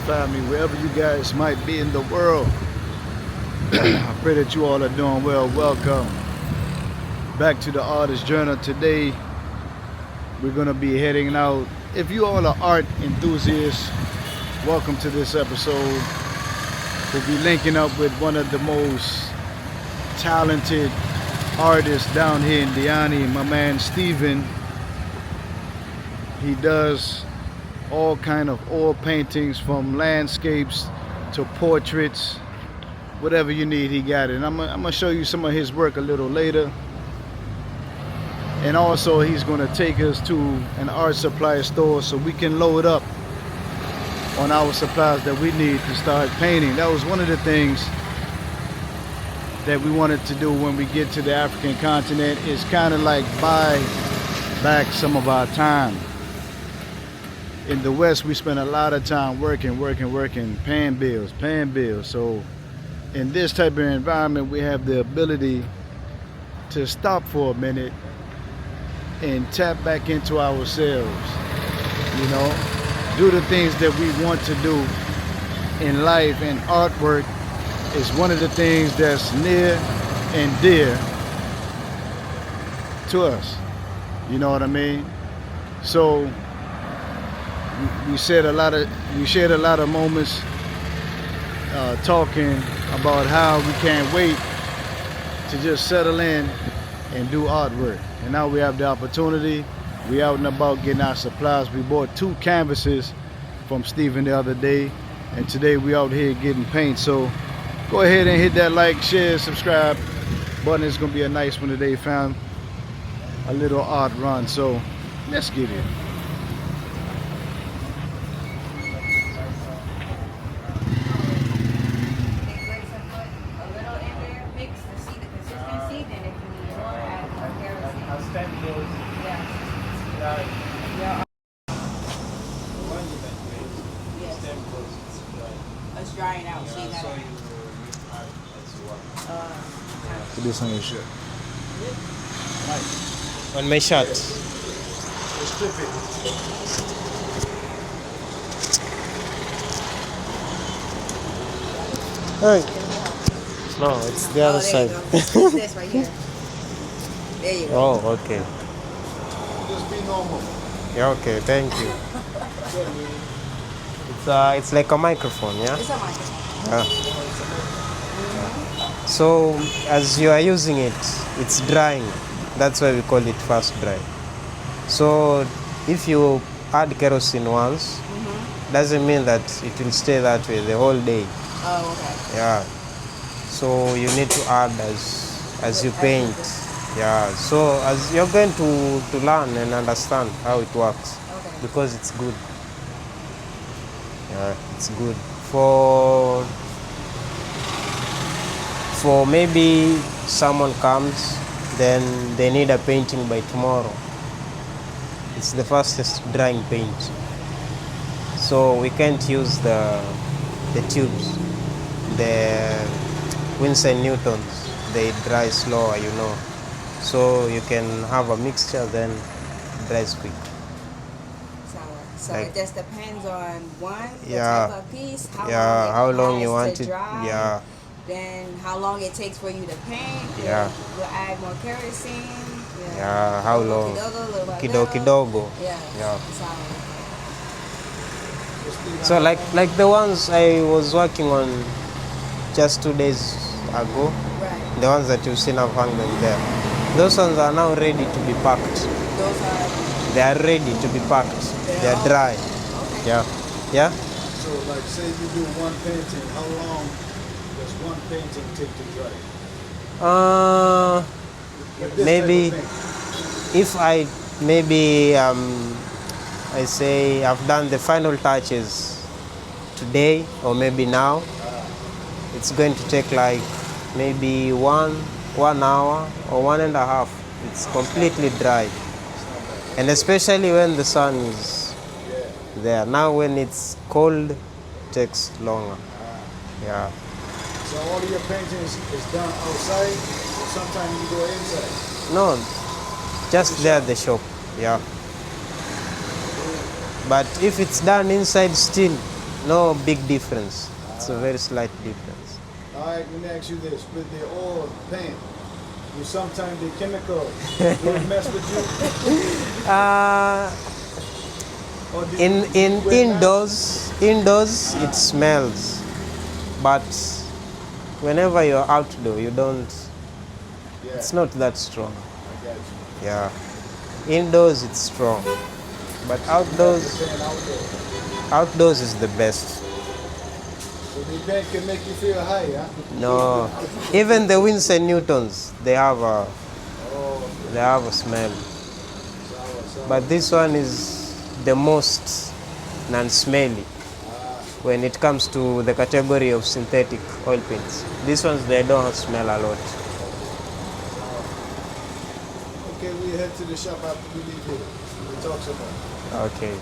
family, wherever you guys might be in the world. I pray that you all are doing well. Welcome back to the Artist Journal. Today, we're going to be heading out. If you all are art enthusiasts, welcome to this episode. We'll be linking up with one of the most talented artists down here in Diani, my man Steven. He does all kind of oil paintings, from landscapes to portraits. Whatever you need, he got it. And I'm gonna show you some of his work a little later. And also he's gonna take us to an art supply store so we can load up on our supplies that we need to start painting. That was one of the things that we wanted to do when we get to the African continent, is kind of like buy back some of our time. In the West, we spend a lot of time working, paying bills. So in this type of environment, we have the ability to stop for a minute and tap back into ourselves, you know, do the things that we want to do in life. And artwork is one of the things that's near and dear to us, you know what I mean? So we shared a lot of moments talking about how we can't wait to just settle in and do artwork. And now we have the opportunity. We out and about getting our supplies. We bought 2 canvases from Steven the other day, and today we out here getting paint. So go ahead and hit that like, share, subscribe button. It's gonna be a nice one today. Found a little art run, so let's get it. It's drying out. See that? Put this on your shirt. On my shirt. Let's clip it. Hey. No, it's the other side. It's this right here. There you go. Oh, okay. Just be normal. Yeah, okay, thank you. It's like a microphone, yeah? It's a microphone. Yeah. So as you are using it, it's drying. That's why we call it fast dry. So if you add kerosene once, doesn't mean that it will stay that way the whole day. Oh, okay. Yeah. So you need to add as you paint. Yeah. So as you're going to learn and understand how it works, Okay. because it's good. Yeah, it's good for maybe someone comes, then they need a painting by tomorrow. It's the fastest drying paint. So we can't use the tubes, the Winsor Newtons. They dry slower, you know. So you can have a mixture, then it dries quick. So Like- it just depends on the Yeah. type of piece, How long you want to it. dry, Yeah. then how long it takes for you to paint. Yeah. We'll add more kerosene. Yeah, how long? Little by Kidogo little. kidogo. Yeah. Yeah. So, So like the ones I was working on just 2 days ago, right. the ones that you've seen I've hung them there. Those ones are now ready to be packed. Those are They are ready to be packed. They are dry. okay. Yeah. Yeah? So like say you do one painting, how long does one painting take to dry? Like this Maybe type of if I say I've done the final touches today or maybe now, it's going to take like maybe one hour or 1.5. It's completely dry. And especially when the sun is there. Now when it's cold, it takes longer. Yeah. So all of your paintings is done outside, or sometimes you go inside? No, just there at the shop. Yeah. But if it's done inside still, No big difference. It's a very slight difference. All right, let me ask you this: with the oil paint, you sometimes the chemical would mess with you. Uh, Or did in you in wear indoors it smells, but whenever you're outdoor, you don't. Yeah, It's not that strong. I got you. Yeah, indoors it's strong, but outdoors Paint outdoor. outdoors is the best. So the paint can make you feel high, huh? No, even the Winsor Newtons they have a smell, but this one is the most non-smelly when it comes to the category of synthetic oil paints. These ones they don't smell a lot. Okay, we head to the shop after we leave here. We talk some more. Okay.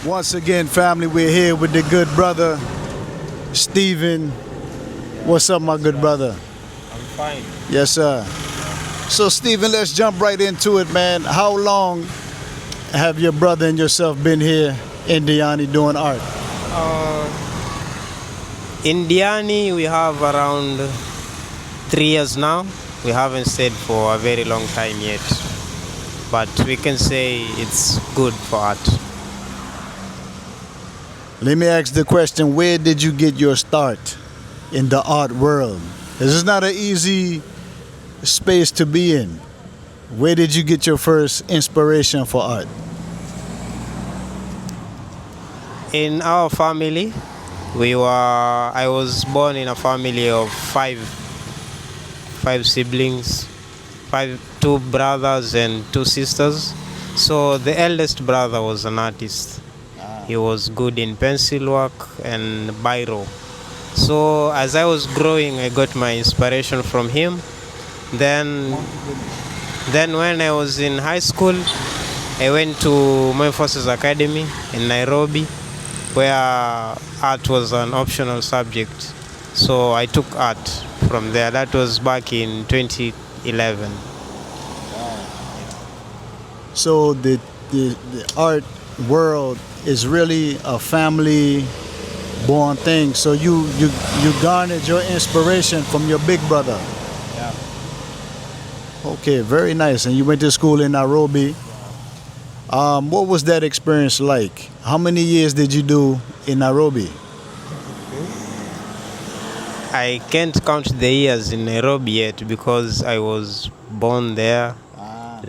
Once again, family, we're here with the good brother, Steven. What's up, my good brother? I'm fine. Yes, sir. So, Steven, let's jump right into it, man. How long have your brother and yourself been here in Diani doing art? In Diani, we have around 3 years now. We haven't stayed for a very long time yet, but we can say it's good for art. Let me ask the question, where did you get your start in the art world? This is not an easy space to be in. Where did you get your first inspiration for art? In our family, I was born in a family of five siblings, two brothers and two sisters. So the eldest brother was an artist. He was good in pencil work and biro. So as I was growing, I got my inspiration from him. Then when I was in high school, I went to Moy Forces Academy in Nairobi, where art was an optional subject. So I took art from there. That was back in 2011. So the art world is really a family born thing. So you garnered your inspiration from your big brother. Yeah. Okay, very nice. And you went to school in Nairobi. What was that experience like? How many years did you do in Nairobi? I can't count the years in Nairobi yet because I was born there,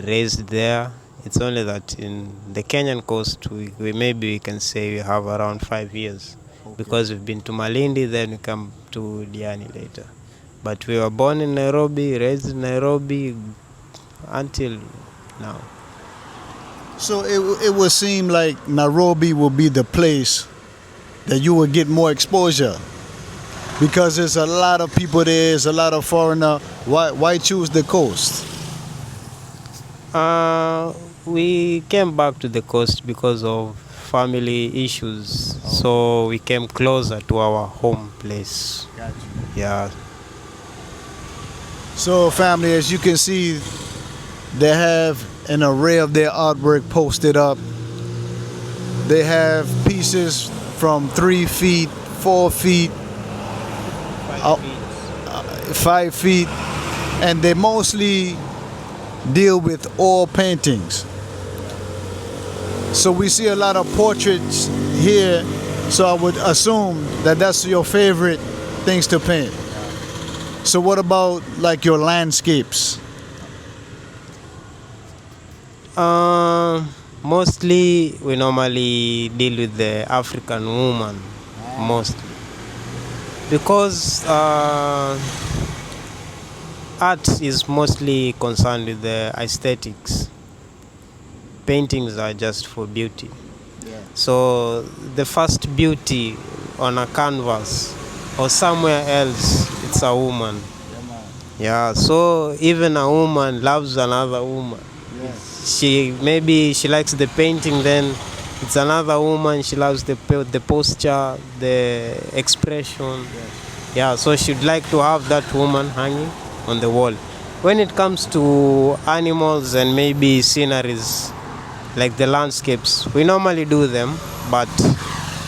raised there. It's only that in the Kenyan coast, we can say we have around 5 years, because we've been to Malindi, then we come to Diani later. But we were born in Nairobi, raised in Nairobi until now. So it would seem like Nairobi will be the place that you will get more exposure, because there's a lot of people there, there's a lot of foreigner. Why choose the coast? We came back to the coast because of family issues, so we came closer to our home place. Gotcha. Yeah. So family, as you can see, they have an array of their artwork posted up. They have pieces from 3 feet, 4 feet, 5 feet, and they mostly deal with oil paintings. So we see a lot of portraits here, so I would assume that that's your favorite things to paint. So what about like your landscapes? Mostly we normally deal with the African woman, mostly. Because art is mostly concerned with the aesthetics. Paintings are just for beauty. Yeah. So the first beauty on a canvas or somewhere else, it's a woman. Yeah, man. Yeah, so even a woman loves another woman. Yes. Maybe she likes the painting, then it's another woman, she loves the posture, the expression. Yes. Yeah, so she'd like to have that woman hanging on the wall. When it comes to animals and maybe sceneries, like the landscapes, we normally do them, but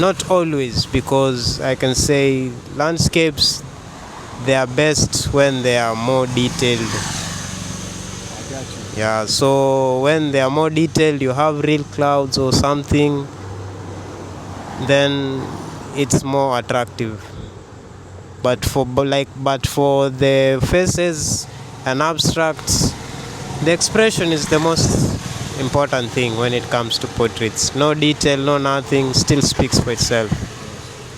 not always, because I can say landscapes, they are best when they are more detailed. I got you. Yeah, so when they are more detailed, you have real clouds or something, then it's more attractive. But for the faces and abstracts, the expression is the most important thing when it comes to portraits. No detail, no nothing, still speaks for itself.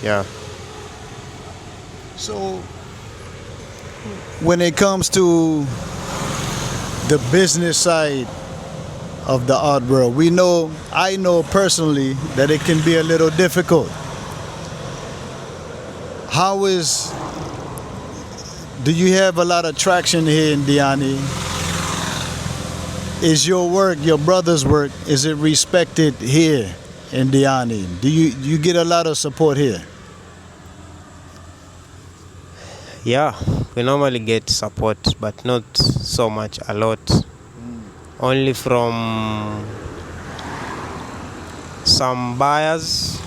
Yeah. So, when it comes to the business side of the art world, I know personally that it can be a little difficult. Do you have a lot of traction here in Diani? Is your work, your brother's work, is it respected here in Diani? Do you get a lot of support here? Yeah, we normally get support, but not so much, a lot. Only from some buyers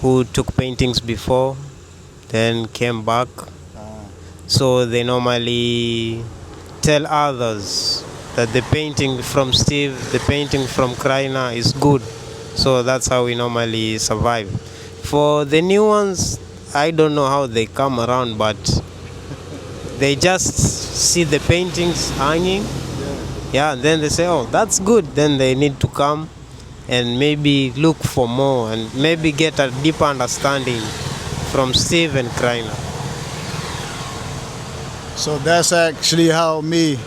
who took paintings before, then came back. So they normally tell others that the painting from Steve, the painting from Kraina is good. So that's how we normally survive. For the new ones, I don't know how they come around, but they just see the paintings hanging. Yeah, and then they say, oh, that's good. Then they need to come and maybe look for more and maybe get a deeper understanding from Steve and Kraina. So that's actually how me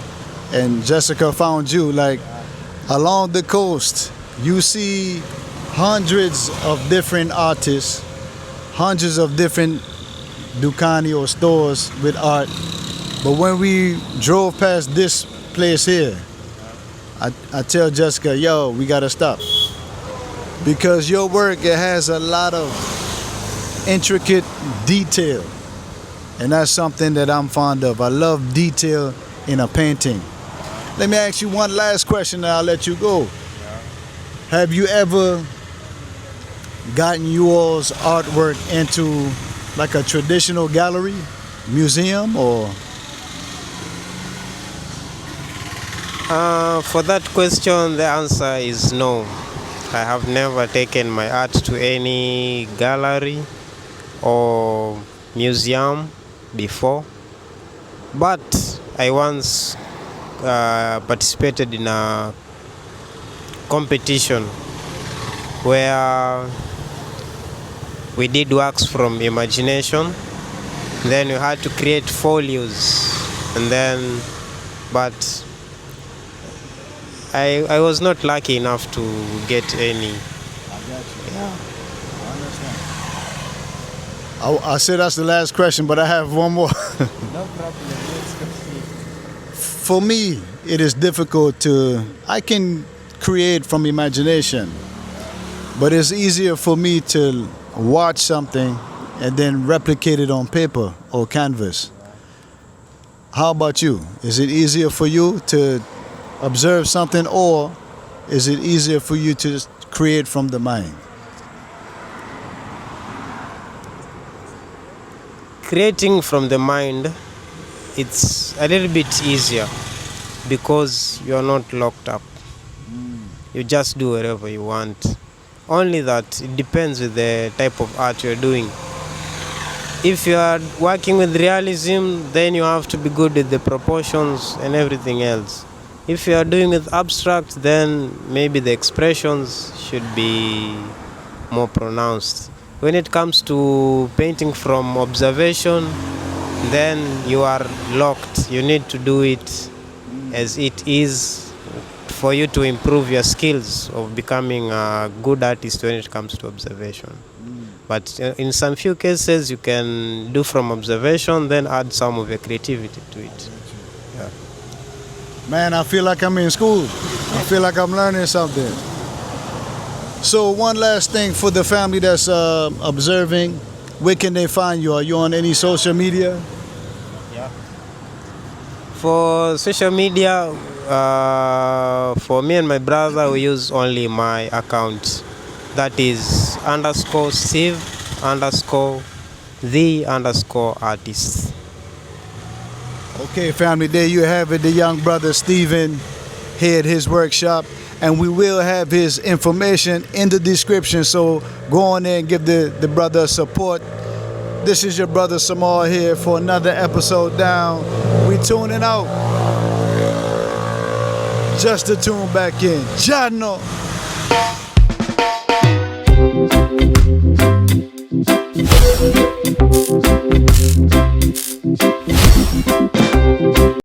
and Jessica found you. Like, along the coast, you see hundreds of different artists, hundreds of different Dukani or stores with art. But when we drove past this place here, I tell Jessica, yo, we gotta stop. Because your work, it has a lot of intricate detail. And that's something that I'm fond of. I love detail in a painting. Let me ask you one last question and I'll let you go. Have you ever gotten you all's artwork into like a traditional gallery, museum, or? For that question, the answer is no. I have never taken my art to any gallery or museum before, but I once participated in a competition where we did works from imagination. Then we had to create folios, and then, but I was not lucky enough to get any. I got you. Yeah. I understand. I said that's the last question, but I have one more. No problem. Let's proceed. For me, it is difficult I can create from imagination, but it's easier for me to watch something and then replicate it on paper or canvas. How about you? Is it easier for you to observe something, or is it easier for you to just create from the mind? Creating from the mind, it's a little bit easier because you're not locked up. You just do whatever you want. Only that it depends with the type of art you're doing. If you are working with realism, then you have to be good with the proportions and everything else. If you are doing with abstract, then maybe the expressions should be more pronounced. when it comes to painting from observation, then you are locked. You need to do it as it is for you to improve your skills of becoming a good artist when it comes to observation. But in some few cases, you can do from observation, then add some of your creativity to it. Yeah. Man, I feel like I'm in school. I feel like I'm learning something. So one last thing for the family that's observing, where can they find you? Are you on any social media? For social media, for me and my brother, we use only my account. That is _Steve_the_artist. Okay, family, there you have it. The young brother Steven here at his workshop. And we will have his information in the description. So go on there and give the brother support. This is your brother Samal here for another episode down. We tuning out. Just to tune back in. Jano.